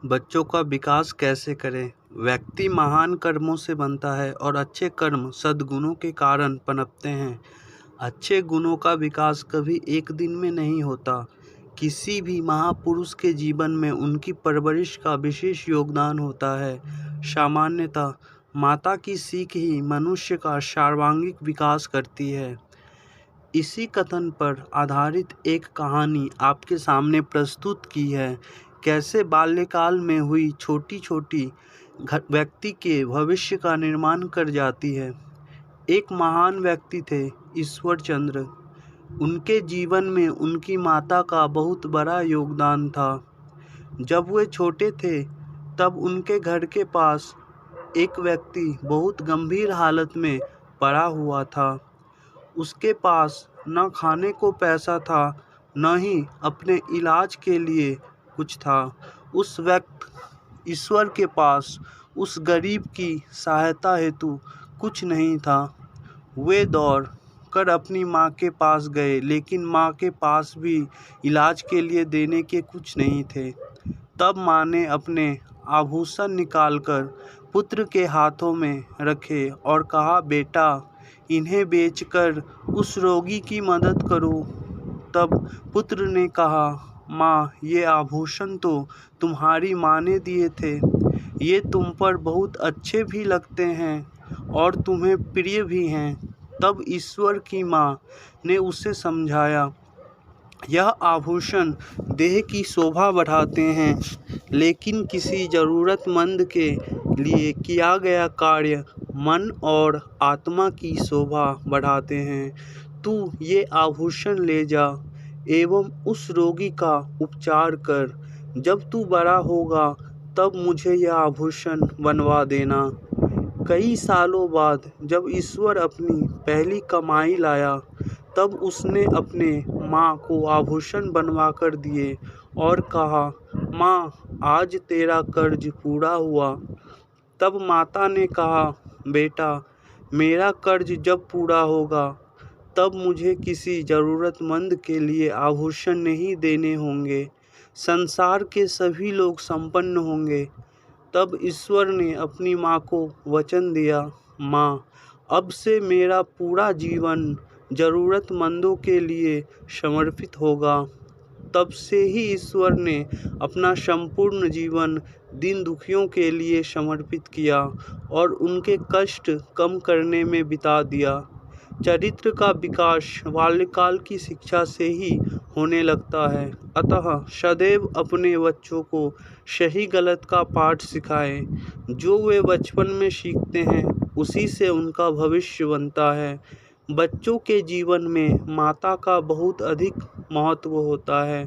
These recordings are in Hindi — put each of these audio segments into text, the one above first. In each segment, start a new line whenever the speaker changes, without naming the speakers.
बच्चों का विकास कैसे करें? व्यक्ति महान कर्मों से बनता है और अच्छे कर्म सद्गुणों के कारण पनपते हैं। अच्छे गुणों का विकास कभी एक दिन में नहीं होता। किसी भी महापुरुष के जीवन में उनकी परवरिश का विशेष योगदान होता है। सामान्यतः माता की सीख ही मनुष्य का सर्वांगीण विकास करती है। इसी कथन पर आधारित एक कहानी आपके सामने प्रस्तुत की है। कैसे बाल्यकाल में हुई छोटी छोटी व्यक्ति के भविष्य का निर्माण कर जाती है। एक महान व्यक्ति थे ईश्वरचंद्र। उनके जीवन में उनकी माता का बहुत बड़ा योगदान था। जब वे छोटे थे तब उनके घर के पास एक व्यक्ति बहुत गंभीर हालत में पड़ा हुआ था। उसके पास न खाने को पैसा था, न ही अपने इलाज के लिए कुछ था। उस वक्त ईश्वर के पास उस गरीब की सहायता हेतु कुछ नहीं था। वे दौड़ कर अपनी माँ के पास गए, लेकिन माँ के पास भी इलाज के लिए देने के कुछ नहीं थे। तब माँ ने अपने आभूषण निकालकर पुत्र के हाथों में रखे और कहा, बेटा, इन्हें बेचकर उस रोगी की मदद करो। तब पुत्र ने कहा, माँ, ये आभूषण तो तुम्हारी माँ ने दिए थे। ये तुम पर बहुत अच्छे भी लगते हैं और तुम्हें प्रिय भी हैं। तब ईश्वर की माँ ने उसे समझाया, यह आभूषण देह की शोभा बढ़ाते हैं, लेकिन किसी ज़रूरतमंद के लिए किया गया कार्य मन और आत्मा की शोभा बढ़ाते हैं। तू ये आभूषण ले जा एवं उस रोगी का उपचार कर। जब तू बड़ा होगा तब मुझे यह आभूषण बनवा देना। कई सालों बाद जब ईश्वर अपनी पहली कमाई लाया, तब उसने अपने माँ को आभूषण बनवा कर दिए और कहा, माँ, आज तेरा कर्ज पूरा हुआ। तब माता ने कहा, बेटा, मेरा कर्ज जब पूरा होगा तब मुझे किसी ज़रूरतमंद के लिए आभूषण नहीं देने होंगे। संसार के सभी लोग संपन्न होंगे। तब ईश्वर ने अपनी माँ को वचन दिया, माँ, अब से मेरा पूरा जीवन ज़रूरतमंदों के लिए समर्पित होगा। तब से ही ईश्वर ने अपना संपूर्ण जीवन दीन दुखियों के लिए समर्पित किया और उनके कष्ट कम करने में बिता दिया। चरित्र का विकास बाल्यकाल की शिक्षा से ही होने लगता है। अतः सदैव अपने बच्चों को सही गलत का पाठ सिखाएं। जो वे बचपन में सीखते हैं उसी से उनका भविष्य बनता है। बच्चों के जीवन में माता का बहुत अधिक महत्व होता है।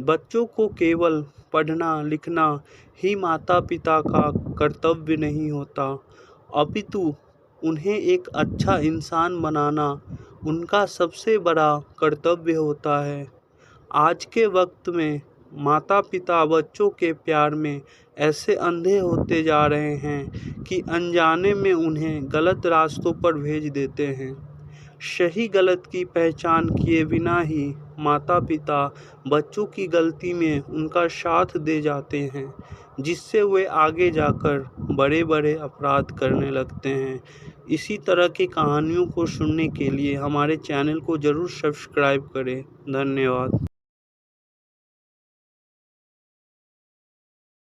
बच्चों को केवल पढ़ना लिखना ही माता पिता का कर्तव्य नहीं होता, अपितु उन्हें एक अच्छा इंसान बनाना उनका सबसे बड़ा कर्तव्य होता है। आज के वक्त में माता पिता बच्चों के प्यार में ऐसे अंधे होते जा रहे हैं कि अनजाने में उन्हें गलत रास्तों पर भेज देते हैं। सही गलत की पहचान किए बिना ही माता पिता बच्चों की गलती में उनका साथ दे जाते हैं, जिससे वे आगे जाकर बड़े बड़े अपराध करने लगते हैं। इसी तरह की कहानियों को सुनने के लिए हमारे चैनल को ज़रूर सब्सक्राइब करें। धन्यवाद।